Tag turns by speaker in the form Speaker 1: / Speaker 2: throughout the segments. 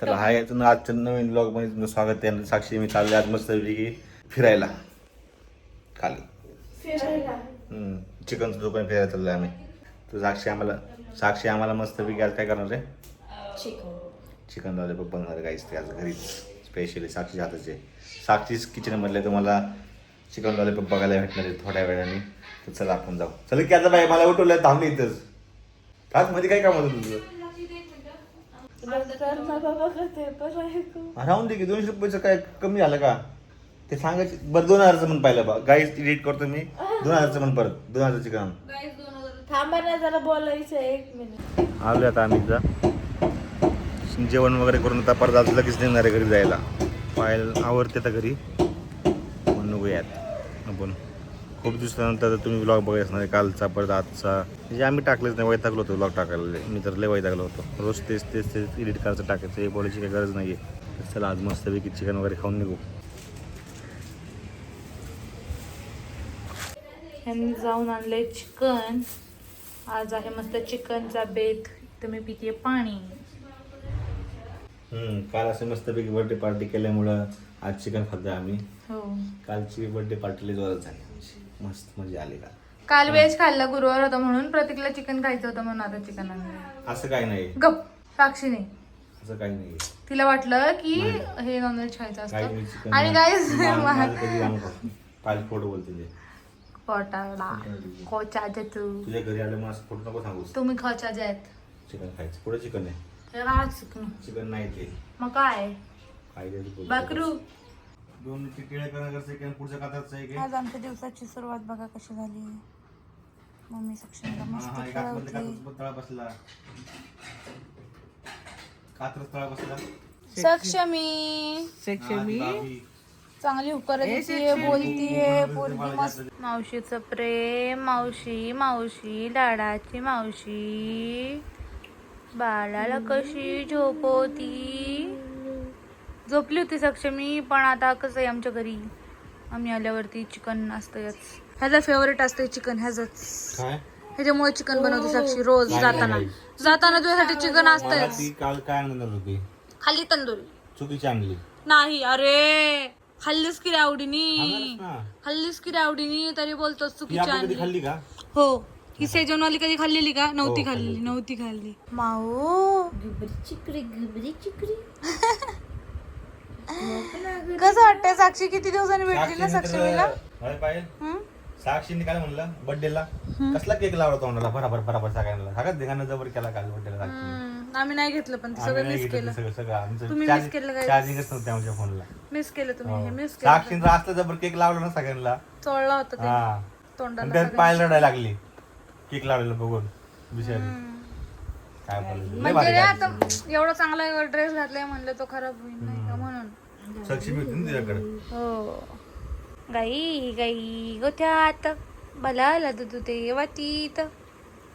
Speaker 1: तर हाय आजच्या नवीन ब्लॉग मध्ये तुमचं स्वागत आहे. साक्षी मी चालले आज मस्त फिरायला खाली चिकनचं दुकान फिरायला चाललो आम्ही. तर साक्षी आम्हाला मस्त आज काय करणार आहे? चिकन लॉलीपॉप बनवणार आहे गाईस. ते आज घरीच स्पेशली साक्षी हाताचे. साक्षीच किचन मधले तुम्हाला चिकन लॉलीपॉप बघायला भेटणार आहे थोड्या वेळाने. तर चला आपण जाऊ. चल की आता बाई मला उठवलंय थांबली इथंच. आज मध्ये काय काम होतं तुझं? राहून दे की 200 रुपयाचं काय कमी झालं का ते सांगायचे. बरं 2000चं पण पाहिलं बा गाईस. एडिट करतो मी 2000चं पण परत 2000चं काम.
Speaker 2: थांबा ना जरा बोलायचं 1 मिनिट.
Speaker 1: आलो आता आम्ही जेवण वगैरे करून आता परत आज लगेच निघणार आहे घरी जायला. पाहायला आवडते आता घरी म्हणून नको आपण. खूप दिवसानंतर तुम्ही व्लॉग बघायला असणार आहे. कालचा परत आजचा म्हणजे आम्ही टाकलेच नाही. वैतागलो होतो व्लॉग टाकायला. मी तर लय वैतागलो होतो. रोज तेच एडिट करायचं टाकायचं. हे बोलायची काही गरज नाही आहे. चला आज मस्तपैकी चिकन वगैरे खाऊन निघू.
Speaker 2: ह्यांनी जाऊन आणले चिकन. आज आहे मस्त चिकनचा बेत. तर मी पिते पाणी.
Speaker 1: काल असं मस्तपैकी बर्थडे पार्टी केल्यामुळं आज चिकन खातो आम्ही.
Speaker 2: हो
Speaker 1: कालची बर्थडे पार्टीला जोरात झाली. मस्त मजा आली
Speaker 2: काल व्हेज खाल्ला. गुरुवार होता म्हणून प्रतीकला चिकन खायचं होतं म्हणून आता चिकन आणलं.
Speaker 1: असं काही नाही.
Speaker 2: गप साक्षीने
Speaker 1: असं काही नाही.
Speaker 2: तिला वाटलं की हे नॉनव्हेज खायचं असतं. आणि गाईस
Speaker 1: काल फोटो बोलते
Speaker 2: पोटाडा खोचाचे
Speaker 1: तुझ्या घरी आलं मग असं फोटो नको सांगू.
Speaker 2: तुम्ही खोचाचे आहेत.
Speaker 1: चिकन खायचं. पुढे चिकन आहे. चिकन नाही ते
Speaker 2: मग काय
Speaker 1: काय
Speaker 2: बकरू.
Speaker 1: 2 टिळे करण्याचं पुढच्या काताचं आहे.
Speaker 2: आज आमच्या दिवसाची सुरुवात बघा कशी झाली. मम्मी सक्षमला मस्त
Speaker 1: तळा बसला. कात्रच तळा बसला.
Speaker 2: सक्षमी चांगली हुकर देतीये बोलतीये पोरगी मस्त. मावशीचं प्रेम. मावशी लाडाची मावशी बाळाला कशी झोपवती. झोपली होती सक्षमी. पण आता कसं आहे आमच्या घरी आम्ही आल्यावरती चिकन असतंच. ह्याचा फेवरेट असतं चिकन. ह्याच्यामुळे चिकन बनवते साक्षी रोज जाताना तुझ्यासाठी चिकन असतंच.
Speaker 1: काल काय आणणार होती?
Speaker 2: खाल्ली तंदुरी.
Speaker 1: चुकीची आणली
Speaker 2: नाही. अरे खाल्लीस की आवडीनी तरी बोलतोस चुकीची आणली.
Speaker 1: खाल्ली का?
Speaker 2: हो. ही सेजनवाली कधी खाल्लेली का? नव्हती खाल्ली. माओ गुबरी चिकरी कसं वाटतंय साक्षी? किती दिवसांनी भेटली ना साक्षीला.
Speaker 1: साक्षीने काय म्हणलं बर्थडेला कसला केक लावला तोंडाला बराबर सगळ्यांना सगळ्यात धिंगाणा जबर केला काल बर्थडेला.
Speaker 2: आम्ही नाही घेतलं पण सगळं मिस केलं. तुम्ही मिस केलं काय?
Speaker 1: चार्जिंगच नव्हतं आमच्या फोनला.
Speaker 2: मिस केलं तुम्ही. मिस केलं.
Speaker 1: साक्षीने असलं जबर केक लावला ना सगळ्यांना.
Speaker 2: चोळला होता ते तोंडाला.
Speaker 1: पाय लढायला लागली केक लावलेलं बघून बिचारी. काय बोलायचं
Speaker 2: म्हणजे आता एवढा चांगला ड्रेस घातलाय म्हणलं तो खराब होईल नाही का म्हणून.
Speaker 1: साक्षी होती ना तिच्याकडे.
Speaker 2: हो. गाई गोठ्यात बलाला दूध ते वाटीत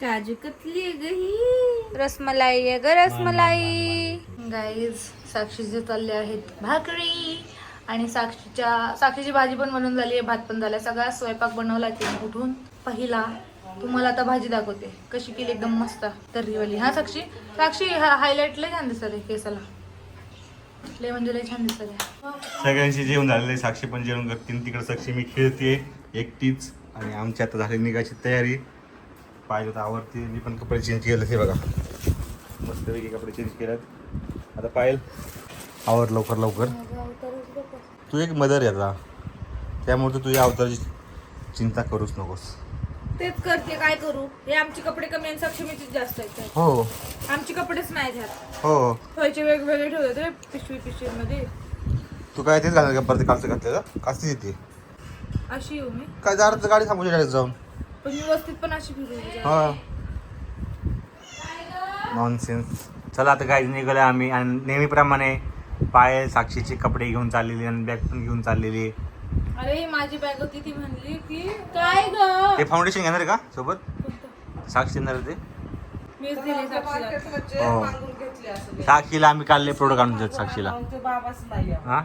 Speaker 2: काजू कतली गही रसमलाई ग रसमलाई. गाईज साक्षीचे चालले आहेत भाकरी. आणि साक्षीची भाजी पण बनवून झाली आहे. भात पण झालाय. सगळा स्वयंपाक बनवला तिने उठून पहिला. तुम्हाला आता भाजी दाखवते कशी केली. एकदम मस्त तर्रीवाली. हा साक्षी हायलाइट लय छान दिसत आहे केसाला. लय म्हणजे लय छान दिसत आहे.
Speaker 1: सगळ्यांची जेवण झालेलं आहे. साक्षी पण जेवण करते. तिकडे साक्षी मी खेळते एकटीच. आणि आमची आता झाली निघायची तयारी. पाहिजे तर आवडते. मी पण कपडे चेंज केले. हे बघा मस्तपैकी कपडे चेंज केलेत. आता पायल आवर लवकर. तू एक मदर आहे आता त्यामुळे तू तुझ्या अवताराची चिंता करूच नकोस.
Speaker 2: तेच करते काय करू. हे आमचे कपडे कमी आणि सक्षमीचीच जास्त आहेत.
Speaker 1: हो
Speaker 2: आमची कपडेच नाही घ्यात.
Speaker 1: हो
Speaker 2: व्हायचे वेगवेगळे ठेवले पिशवी मध्ये.
Speaker 1: तू काय तेच घालणार का परत कालचं घातलेलं कास्ती येते
Speaker 2: अशी येऊ मी
Speaker 1: काय दारात गाडी थांबू शाळेत जाऊन.
Speaker 2: पण व्यवस्थित पण अशी फिरू.
Speaker 1: हा नॉनसेन्स. चला आता गाडी निघाले आम्ही. आणि नेहमीप्रमाणे पायल साक्षीचे कपडे घेऊन चाललेली आणि बॅग पण घेऊन चाललेली.
Speaker 2: अरे माझी बॅग होती ती म्हणली की काय ग
Speaker 1: ते फाउंडेशन घेणार आहे का सोबत? साक्षी येणार ते.
Speaker 2: मीच दिली साक्षीला.
Speaker 1: हो साक्षीला आम्ही काढले प्रोडक्ट आणून देत साक्षीला. हा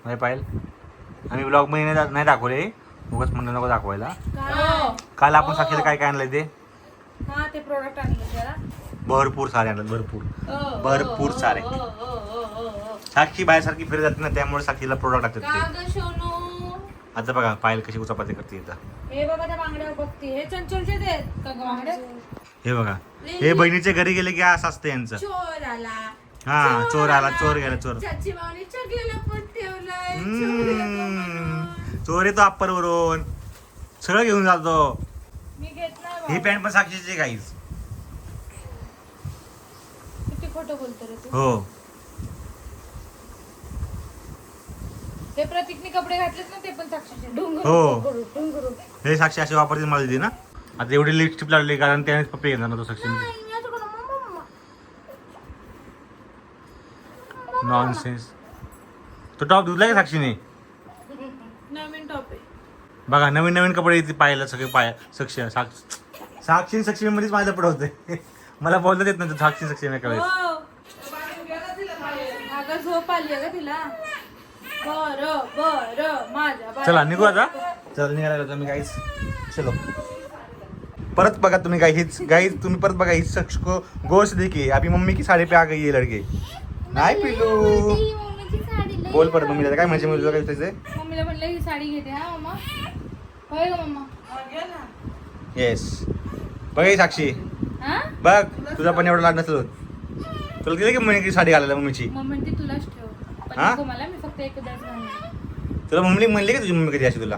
Speaker 1: नाही पायल आम्ही ब्लॉग मध्ये नाही दाखवले. उगाच म्हणलं नको दाखवायला. काल आपण साक्षीला काय काय आणलंय ते.
Speaker 2: हा ते प्रोडक्ट आणले जरा
Speaker 1: भरपूर सारे आणलं. भरपूर सारे. साक्षी बाहेरसारखी फिरत जाते ना, त्यामुळे साक्षीला प्रोडक्ट
Speaker 2: का
Speaker 1: लागतात
Speaker 2: ग सोनू?
Speaker 1: ते. आता बघा पायल कशी उचापाती करते इथं.
Speaker 2: हे बघा त्या बांगड्या बघती. हे चंचलचे देत का ग बांगड्या?
Speaker 1: हे बघा, हे बहिणीच्या घरी गेले की असं असतं यांचं.
Speaker 2: चोर आला.
Speaker 1: हा, चोर आला, चोर गेला, चोर.
Speaker 2: चाची मावनी चकलेला पण ठेवलाय. चोर येतो म्हणून.
Speaker 1: चोर येतो अप्पर वरून, सगळं घेऊन जातो.
Speaker 2: मी घेत नाही
Speaker 1: ही
Speaker 2: बाबा.
Speaker 1: पॅन्ट पण साक्षीची गाईज.
Speaker 2: किती खोटं बोलतो रे तू.
Speaker 1: हो,
Speaker 2: हे प्रतीकने कपडे घातलेत ना, ते पण साक्षीचे. ढुंगरू,
Speaker 1: हो.
Speaker 2: ढुंगरू, ढुंगरू.
Speaker 1: हे साक्षी अशी वापरते मला दिली ना. आता एवढी लिपस्टिक लागली कारण त्याने पप्पी घेणार ना तो साक्षी.
Speaker 2: नाही, मी असं करू. मम्मा.
Speaker 1: नॉनसेन्स. तो टॉप धुतला का साक्षीने?
Speaker 2: नवीन टॉप आहे.
Speaker 1: बघा नवीन नवीन कपडे इथे पाहायला सगळे साक्षी सक्षमी मध्येच माझं पडवते. मला बोलता येत नाही साक्षी सक्षमी एका वेळेस.
Speaker 2: हो. अगं झोप आली आहे का तिला? बरं माझ्या
Speaker 1: चला निघू आता. चला निघायला लागलो मी गाईस. चलो परत बघा तुम्ही गाईस तुम्ही परत बघा इस शख्स को गोश्त देखिए अभी मम्मी की साड़ी पे आ गई ये लड़के. नाही पिलू. बोल परत मम्मीला काय म्हणजे मुलीला काय विचारायचंय?
Speaker 2: मम्मीला म्हणलं ही साडी घेते हा मम्मा. होय ग मम्मा.
Speaker 1: येस बघा ही साक्षी
Speaker 2: हा?
Speaker 1: बघ तुझा पण एवढा लाड नसलो तुला दिलं की मम्मीने की साडी घालायला मम्मीची.
Speaker 2: मम्मी म्हणते तुलाच ठेव. पण
Speaker 1: हा?
Speaker 2: नको मला, मी फक्त एकदाच घालणार.
Speaker 1: तुला मम्मी म्हणली का तुझी मम्मी कधी अशी तुला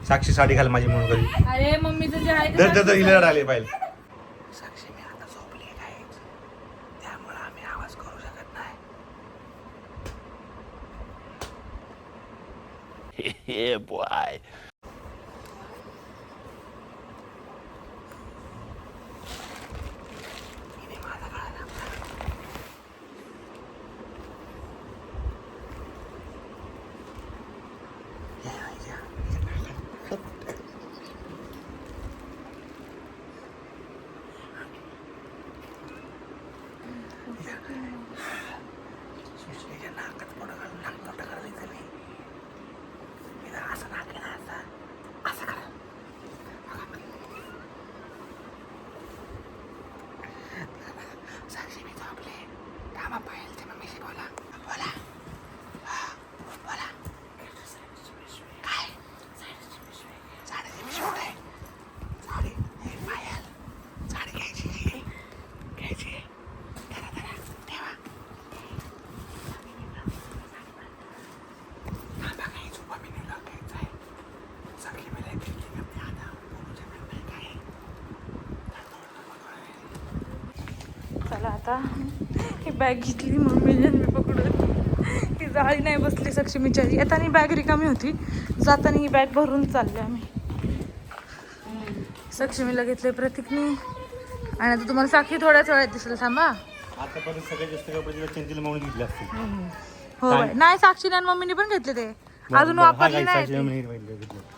Speaker 1: साक्षी साडी घाल माझी म्हणून कधी?
Speaker 2: अरे मम्मीचं जे आहे ते
Speaker 1: दर दर
Speaker 2: साक्षीचं
Speaker 1: हिला
Speaker 2: आहे.
Speaker 1: आले पाहिजे. साक्षी मी आता झोपली काय त्यामुळे आम्ही आवाज करू शकत नाही.
Speaker 3: Yeah, boy.
Speaker 2: चला आता ही बॅग घेतली मम्मीने मी पकडून. ही जाळी नाही बसली सक्षमीच्या. येताना बॅग रिकामी होती, जाताना ही बॅग भरून चालले आम्ही. सक्षमीला घेतले प्रतीकने आणि आता तुम्हाला साखी थोड्याच वेळात दिसेल. थांबा.
Speaker 1: आतापर्यंत सगळ्यात जास्त कपडे तिला चंचल म्हणून घेतले असते.
Speaker 2: हो बाई. नाही साक्षीने आणि मम्मीने पण घेतले ते, अजून वापरले नाही ते.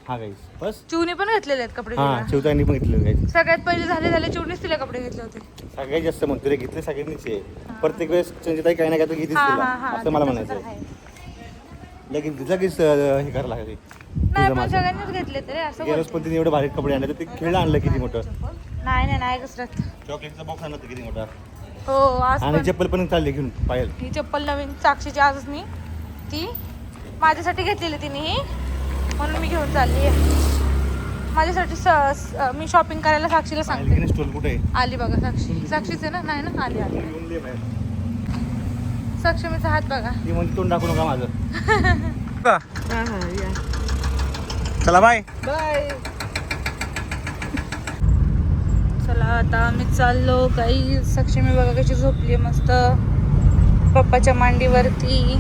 Speaker 1: हा गाईस बस.
Speaker 2: चिवनी पण घेतलेले आहेत कपडे
Speaker 1: हा
Speaker 2: तिला.
Speaker 1: शिवतानी पण घेतले गाईस.
Speaker 2: सगळ्यात पहिले झाले चिवनीच तिला कपडे घेतले होते.
Speaker 1: सगळ्यात जास्त म्हणतो रे घेतले सगळ्यांनीच आहे. प्रत्येक वेळेस चंचिताई काही ना काही घेतलीच
Speaker 2: हा
Speaker 1: तिला
Speaker 2: हा हा
Speaker 1: असं मला
Speaker 2: तसं
Speaker 1: म्हणायचं
Speaker 2: तर
Speaker 1: आहे.
Speaker 2: आहे.
Speaker 1: लगेच हे करायला लागले.
Speaker 2: नाही पण सगळ्यांनीच घेतले तरी असं
Speaker 1: गेलोच
Speaker 2: बोलते.
Speaker 1: पण तिने एवढे भारी कपडे आणले तर ते खेळ आणलं किती मोठं.
Speaker 2: नाही घसरत.
Speaker 1: चॉकलेटचा बॉक्स आणला किती मोठा.
Speaker 2: हो आज
Speaker 1: आणि
Speaker 2: पण
Speaker 1: चप्पल पण चालले घेऊन पायल.
Speaker 2: ही चप्पल नवीन साक्षीची आजच मी ती माझ्यासाठी घेतलेली तिने ही, म्हणून मी घेऊन चालली आहे माझ्यासाठी. मी शॉपिंग करायला साक्षीला सांगते.
Speaker 1: स्टोर कुठे आहे?
Speaker 2: आली बघा साक्षीच आहे ना. नाही ना आली सक्षमीचा हात बघा.
Speaker 1: ती म्हणजे तोंड दाखवू नका माझं. चला बाय
Speaker 2: बाय. चला आता आम्ही चाललो. काही सक्षमी बघा कशी झोपली मस्त पप्पाच्या मांडीवरती,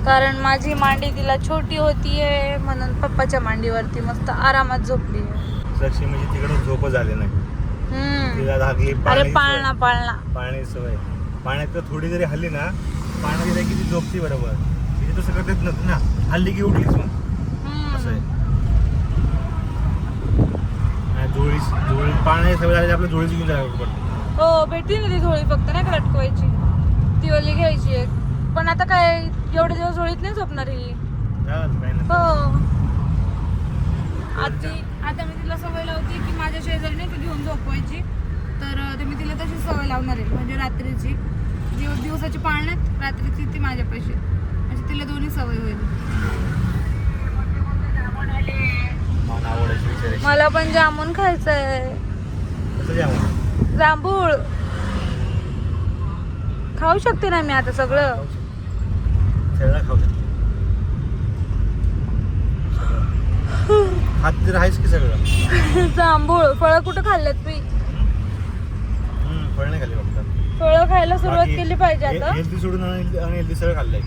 Speaker 2: कारण माझी मांडी तिला छोटी होतीये म्हणून पप्पाच्या मांडीवरती मस्त आरामात झोपली.
Speaker 1: साक्षी म्हणजे तिकडे झोप झाले नाही. तिला लागली
Speaker 2: अरे पाळणा
Speaker 1: पाण्याची सवय. पाण्यात थोडी जरी हल्ली ना पाण्यात गेली किती झोपती बरोबर. तिथे तसं करत नव्हतं ना, हल्ली की उठलीच मग असं आहे. झोळी पाण्याची सवय झाली आपल्या झोळीच घेऊन जायला पडतं.
Speaker 2: हो भेटली ना ती झोळी, फक्त नाही का लटकवायची ती ओली घ्यायची एक. पण आता काय एवढे दिवस झोळीत नाही झोपणार ही. हो आता मी तिला सवय लावते की माझ्या शेजारी नाही का घेऊन झोपवायची, तर मी तिला तशी सवय लावणार आहे. म्हणजे रात्रीची दिवसाची पाळण्यात रात्रीची ती माझ्या पैसे म्हणजे तिला दोन्ही सवय होईल.
Speaker 1: मला आवडायची विचारायची
Speaker 2: मला पण जामून खायचंय.
Speaker 1: कसं जामून
Speaker 2: जांभूळ खाऊ शकते ना मी आता सगळं.
Speaker 1: सगळं खाऊ शकते हात तर आहेच की सगळं.
Speaker 2: जांभूळ फळं कुठं खाल्ल्यात मी.
Speaker 1: फळ नाही खाल्ली फक्त.
Speaker 2: फळं खायला सुरुवात केली पाहिजे आता.
Speaker 1: हेल्दी सोडून आणि हेल्दी सगळं खाल्लंय.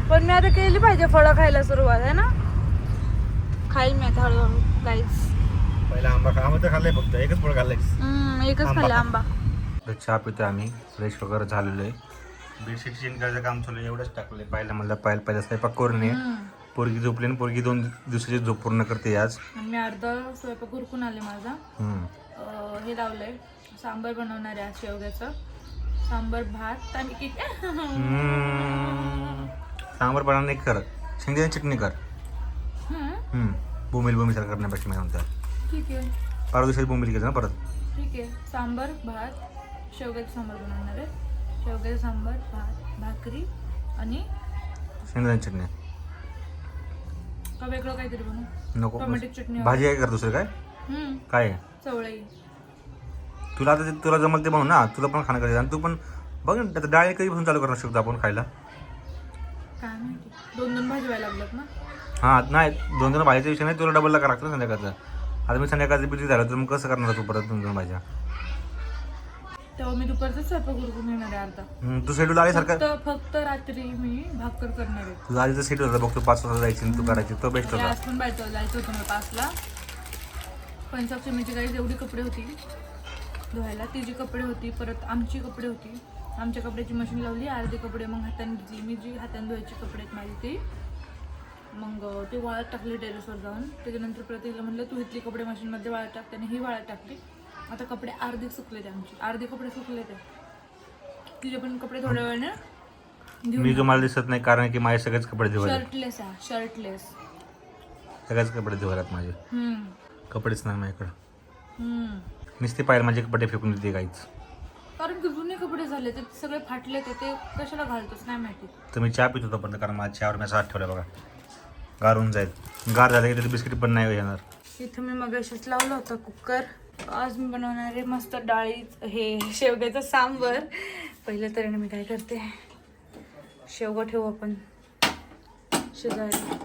Speaker 2: पण मी आता केली पाहिजे फळं खायला सुरुवात आहे ना. खाईल मी आता हळूहळू गाईज.
Speaker 1: पहिला आंबा तर खाल्लाय फक्त एकच फळ खाल्लंय.
Speaker 2: एकच खाल्ला आंबा.
Speaker 1: चहा पितो आम्ही फ्रेश वगैरे झालेलो आहे. बेडशीट चेंज करायचं काम चालू आहे. एवढंच टाकलंय. पहिला स्वयंपाक करून ये. पोरगी झोपली आणि पोरगी 2 दिवसाची झोप पूर्ण करते आज.
Speaker 2: मी अर्धा स्वयंपाक उरकून आले माझा. हे लावलंय सांबर बनवणार आहे आज शेवग्याचं. सांबर भात आणि
Speaker 1: सांबर बनवणार नाही कर शेंगदाण्याची चटणी कर. बोंबील सारखं करण्यापेक्षा मी म्हणतो.
Speaker 2: ठीक आहे.
Speaker 1: परवा दिवशी बोंबील केलं ना परत.
Speaker 2: ठीक आहे. सांबर भात शेवग्याचं सांबर बनवणार आहे. शेवग्याचं सांबर भात भाकरी आणि
Speaker 1: शेंगदाण्याची चटणी.
Speaker 2: का वेगळं काहीतरी बनवू.
Speaker 1: नको
Speaker 2: टोमॅटो चटणी.
Speaker 1: भाजी आहे कर दुसरं काय काय आहे?
Speaker 2: चवळी.
Speaker 1: तुला आता तुला जमल ते म्हणून ना. तुला पण खाणं करायचं आणि तू पण बघ ना आता डाळ कधीपासून चालू करणार शकतो आपण खायला.
Speaker 2: काय माहिती 2 भाजी व्हायला लागल्यात ना.
Speaker 1: हां नाही 2 भाजीचा विषय नाही. तुला डबलला करावं लागतं ना संध्याकाळचं. आता मी संध्याकाळचं बिझी झालं तर मग कसं करणार तू परत 2 भाज्या.
Speaker 2: तेव्हा मी दुपारचाच स्वयंपाक उरकून येणार आहे अर्धा.
Speaker 1: तू शेड्यूल आल्यासारखं
Speaker 2: फक्त रात्री मी भाकर करणार आहे.
Speaker 1: तुझा आधीचा शेड्यूल होता बघ. तू 5 वाजता जायची आणि तू करायची तो बेस्ट होता.
Speaker 2: आज पण जायचं होतं मला 5ला. पंचक्षमीची काही जेवढी कपडे होती धुवायला ती जी कपडे होती परत आमची कपडे होती. आमच्या कपड्याची मशीन लावली. अर्धे कपडे मग हाताने घेतली. मी जी हाताने धुवायची कपडे आहेत माझी ती मग ते वाळत टाकली टेरेसवर जाऊन. त्याच्यानंतर प्रतीकला म्हणलं तू इथली कपडे मशीनमध्ये वाळत टाक. त्याने ही वाळत टाकली. आता कपडे अर्धे सुकले ते आमचे. अर्धे कपडे सुकले ते. तिचे पण कपडे थोड्या वेळाने
Speaker 1: मी तुम्हाला दिसत नाही कारण की माझे सगळेच कपडे धुवायला.
Speaker 2: शर्टलेस आहे शर्टलेस.
Speaker 1: सगळेच कपडे धुवायलात माझे. कपडेच नाही माझ्याकडं. नुसते पाहिजे माझे कपडे फेकून देते काहीच.
Speaker 2: कारण की जुने कपडे झाले ते सगळे फाटले ते कशाला घालतोच नाही माहिती.
Speaker 1: तर मी चहा पित होतो पण कारण माझ्या चहावर मी असं हात ठेवला बघा. गारून जाईल. गार झालं की त्याचं बिस्किट पण नाही येणार.
Speaker 2: इथं मी मग अशीच लावलं होतं कुकर. आज मी बनवणार आहे मस्त डाळी हे शेवग्याचं सांबर. पहिल्या तऱ्हेने मी काय करते शेवगा ठेवू आपण शिजायला.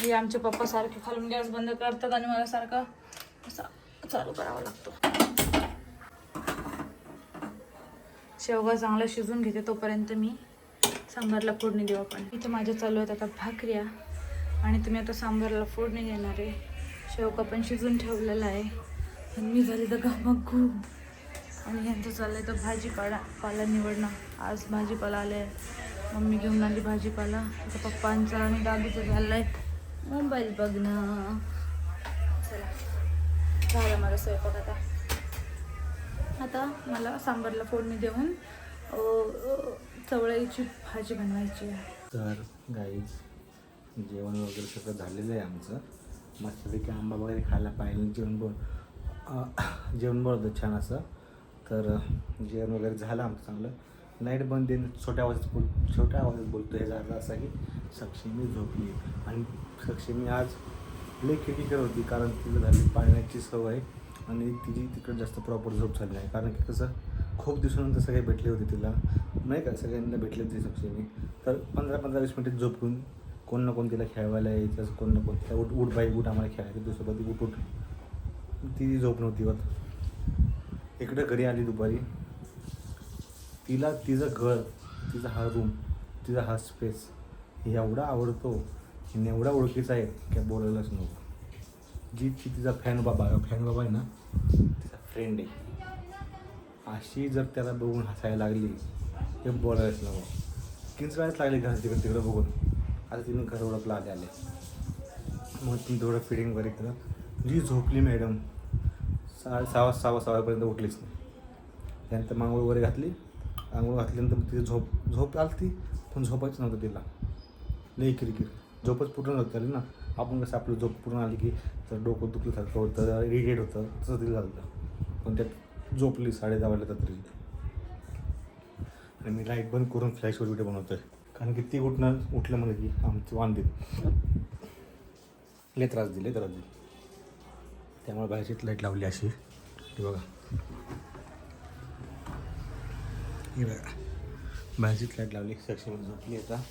Speaker 2: हे आमचे पप्पा सारखे खालून गॅस बंद करतात आणि मला सारखा असा चालू करावा लागतो. शेवगा चांगला शिजून घेते तोपर्यंत मी सांबारला फोडणी देऊ आपण. इथं माझ्या चालू आहेत आता भाकऱ्या आणि तुम्ही आता सांबारला फोडणी देणार आहे. शेवगा पण शिजून ठेवलेला आहे आणि मी झाली तर गमगू. आणि यांचं चाललंय तर भाजीपाला निवडणं. आज भाजीपाला आले आहे. मम्मी घेऊन आली भाजीपाला. आता पप्पांचा आणि दादूचं झालं आहे मोबाईल बघणं. चला झालं माझा स्वयंपाक आता. आता मला सांबारला फोडणी देऊन चवळीची भाजी बनवायची आहे.
Speaker 1: तर गाईज जेवण वगैरे सगळं झालेलं आहे आमचं. मस्तपैकी आंबा वगैरे खायला पाहिजे. जेवण बनवतं छान असं. तर जेवण वगैरे झालं आमचं चांगलं. लाईट बंद देऊन छोट्या आवाजात बोलतो. हे झालं असं की सक्षमी झोपली आणि सक्षमी आज लई खिडकी करत होती कारण तिला झाली पाळण्याची सवय आणि तिची तिकडे जास्त प्रॉपर झोप झाली नाही. कारण की कसं खूप दिवसानंतर सगळे भेटले होते तिला नाही का. सगळ्यांना भेटले होते सक्षमी. तर 15-20 मिनिटं झोप घेऊन कोण ना कोण तिला खेळवायला यायचं. कोण ना कोण तिला उठ बाई उठ आम्हाला खेळायचं. दुसऱ्यासोबत उठ ती झोप नव्हती होत. इकडं घरी आली दुपारी. तिला तिचं घर तिचा हा रूम तिचा हा स्पेस एवढा आवडतो. एवढा ओळखीचा आहे की बोलायलाच नको. जी तिचा फॅन बाबा आहे ना तिचा फ्रेंड आहे. अशी जर त्याला बघून हसायला लागली हे बोलायलाच नको. किंचवायच लागली घर तिकडं बघून. आता तिने घर ओळखला आले मग तुम्ही थोडं फिडिंग वगैरे केलं. जी झोपली मॅडम 6:15 उठलीच नाही. त्यानंतर मांगोळ वगैरे घातली. आंघोळ घातल्यानंतर तिची झोप आली ती पण झोपायचं नव्हतं तिला. लई किरकिर झोपच पूर्ण होत आली ना. आपण कसं आपलं झोप पूर्ण आली की तर डोकं दुखल्यासारखं होतं इरिटेट होतं तसं तिला झालं. पण त्यात झोपली 10:30 वाजता तरी. आणि मी लाईट बंद करून फ्लॅशवर व्हिडिओ बनवतोय, कारण की ती उठलं म्हणजे की आमचं वांदे लय त्रास दिले. त्यामुळे बाहेरचीच लाईट लावली अशी. हे बघा, बाहेरचीच लाईट लावली. सक्षमी झोपली आता.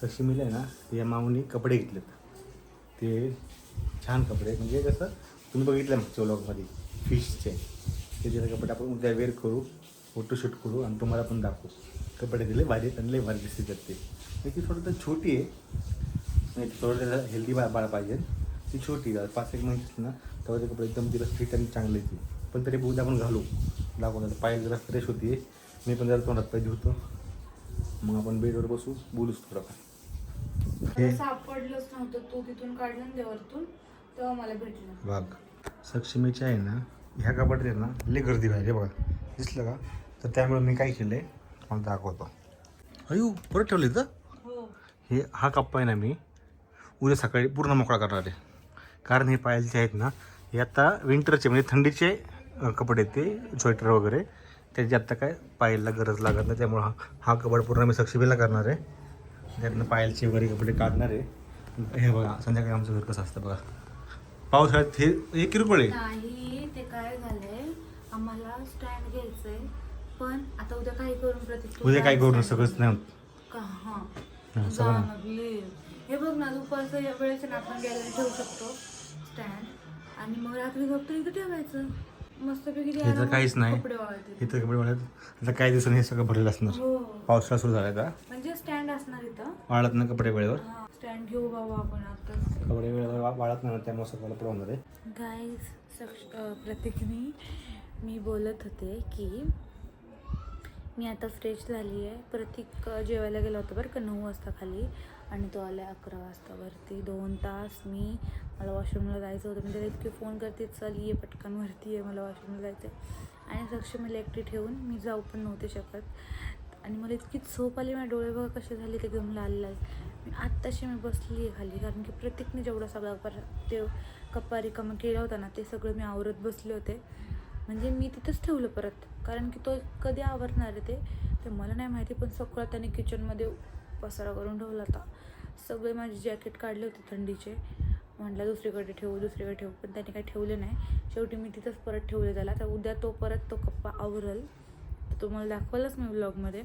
Speaker 1: सक्षमीला आहे ना या माऊनी कपडे घेतलेत, ते छान कपडे, म्हणजे कसं तुम्ही बघितलं मागच्या व्लॉगमध्ये फिशचे, ते तिला कपडे आपण उद्या वेअर करू, फोटोशूट करू आणि तुम्हाला पण दाखवू. कपडे दिले भारी, त्यांना लय भारी दिसते ते. ती थोडं तर छोटी आहे, नाही थोडं त्याला हेल्दी बाळ पाहिजे. ती छोटी 5-1 महिन्याची ना, तेव्हा ते कपडे एकदम तिला फिट आणि चांगले येते. पण तरी उद्या आपण घालू दाखवून. पाय जरा फ्रेश होती, मी पण जरा तोंडात पाय धुतो, मग आपण बेडवर बसू, बोलूच थोडंफार. हे
Speaker 2: सापडलंच नव्हतं, तू तिथून काढलं ना देवरतून, तेव्हा मला भेटलं.
Speaker 1: बघ सक्षमीची आहे ना, ह्या कपाटात आहे ना लय गर्दी व्हायली बघा, दिसलं का? तर त्यामुळे मी काय केलं आहे मला दाखवतो. अयो परत ठेवले तर हे हा कप्पा आहे ना, मी उद्या सकाळी पूर्ण मोकळा करणार आहे. कारण हे पायलचे आहेत ना, हे आता विंटरचे म्हणजे थंडीचे कपडे, ते स्वेटर वगैरे, त्याची आत्ता काय पायलला गरज लागत नाही. त्यामुळं हा कपाट पूर्ण मी सक्षमीला करणार आहे. त्यातनं पायलचे वगैरे कपडे काढणार आहे. हे बघा संध्याकाळी आमचं घर कसं असतं बघा, पावसाळ्यात हे किरकोळ आहे.
Speaker 2: नाही, ते काय झालंय, आम्हाला स्टँड घ्यायचंय, पण आता उद्या काही करून प्रतीक
Speaker 1: उद्या काय करू सगळंच नाही
Speaker 2: का?
Speaker 1: हां, सगळं
Speaker 2: हे बघ ना, दुपारचं या वेळेस ना आपण गॅलरी ठेवू शकतो स्टँड, आणि मग रात्री झोपतो इथं ठेवायचं मस्तपैकी.
Speaker 1: इथं काहीच नाही,
Speaker 2: कपडे वाळतील.
Speaker 1: इथं कपडे वाळत. आता काही दिवसांनी हे सगळं भरलेलं असणार.
Speaker 2: हो,
Speaker 1: पावसाळा सुरू झाला का
Speaker 2: म्हणजे स्टँड असणार इथं,
Speaker 1: वाळत नाही कपडे वेळेवर.
Speaker 2: स्टँड घेऊ बाबा आपण आता.
Speaker 1: कपडे वेळेवर वाळत नाही, त्यामुळे सगळं पडवणार आहे.
Speaker 2: गाईज, प्रतीकनी मी बोलत होते की मी आता फ्रेश झाली आहे. प्रतीक जेवायला गेला होता बरं का 9 वाजता खाली, आणि तो आला 11 वाजता वरती. 2 तास मला वॉशरूमला जायचं होतं. मी त्याला इतके फोन करते, चल ये पटकन वरती आहे, मला वॉशरूमला जायचं आहे. आणि सक्षमीला एकटी ठेवून मी जाऊ पण नव्हते शकत, आणि मला इतकी झोप आली. माझे डोळे बघा कसे झाले, ते एकदम लाल लाल. आत्ताशी मी बसली आहे खाली, कारण की प्रत्येकने जेवढा सगळा ते कप्पा रिकामा केला होता ना, ते सगळं मी आवरत बसले होते. म्हणजे मी तिथंच ठेवलं परत, कारण की तो कधी आवरणार आहे ते मला नाही माहिती. पण सगळं त्याने किचनमध्ये पसारा करून ठेवला होता. सगळे माझे जॅकेट काढले होते थंडीचे, म्हटलं दुसरीकडे ठेवू, पण त्याने काही ठेवले नाही. शेवटी मी तिथंच परत ठेवले त्याला. तर उद्या तो परत तो कप्पा आवरल, तर तुम्हाला दाखवलंच मी व्लॉगमध्ये.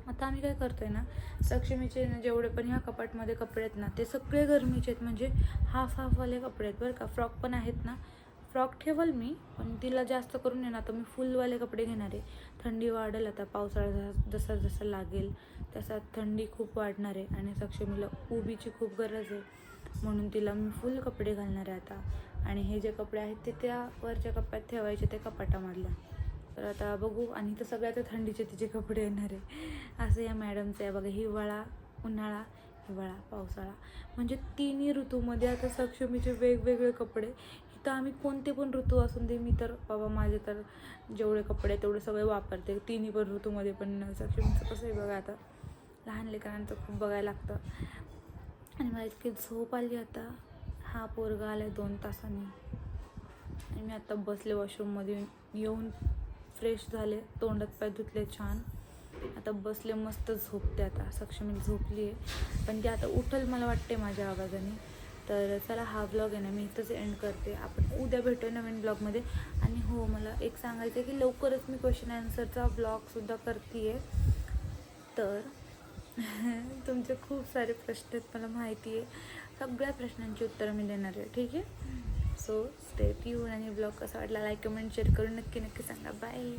Speaker 2: आता आम्ही काय करतोय ना, सक्षमीचे जेवढे पण ह्या कपाटमध्ये कपडे आहेत ना, ते सगळे गरमीचे आहेत. म्हणजे हाफवाले कपडे आहेत बरं का. फ्रॉक पण आहेत ना, फ्रॉक ठेवल मी, पण तिला जास्त करून आहे ना आता मी फुलवाले कपडे घेणार आहे. थंडी वाढेल आता, पावसाळा जसा जसा लागेल तसा थंडी खूप वाढणार आहे, आणि सक्षमीला उबीची खूप गरज आहे, म्हणून तिला मी फुल कपडे घालणार आहे आता. आणि हे जे कपडे आहेत ते त्या वरच्या कप्प्यात ठेवायचे, ते कपाटामधल्या. तर आता बघू. आणि इथं सगळ्यात थंडीचे तिचे कपडे येणार आहे. असं या मॅडमचं आहे बघा, हिवाळा, उन्हाळा, हिवाळा, पावसाळा, म्हणजे 3 ऋतूमध्ये आता सक्षमीचे वेगवेगळे कपडे. इथं आम्ही कोणते पण ऋतू असून दे, मी तर बाबा माझे तर जेवढे कपडे तेवढे सगळे वापरते 3 पण ऋतूमध्ये. पण सक्षमीचं कसं आहे बघा, आता लहान लेकरांचं खूप बघायला लागतं. आणि मला इतकी झोप आली आता. हा पोरगा आला 2 तासांनी, आणि मी आता बसले वॉशरूममध्ये येऊन, फ्रेश झाले, तोंडात पाय धुतले छान, आता बसले मस्त झोपते. आता सक्षमी झोपली आहे, पण ती आता उठल मला वाटते माझ्या आवाजाने. तर चला, हा ब्लॉग आहे ना मी इथंच एंड करते. आपण उद्या भेटू नवीन ब्लॉगमध्ये. आणि हो, मला एक सांगायचं आहे की लवकरच मी क्वेश्चन आन्सरचा ब्लॉगसुद्धा करते आहे. तर तुमचे खूप सारे प्रश्न आहेत मला माहिती आहे, सगळ्या प्रश्नांची उत्तरं मी देणार आहे, ठीक आहे. So stay tune. आणि ब्लॉग कसा वाटला लाईक, कमेंट, शेअर करून नक्की सांगा. बाय.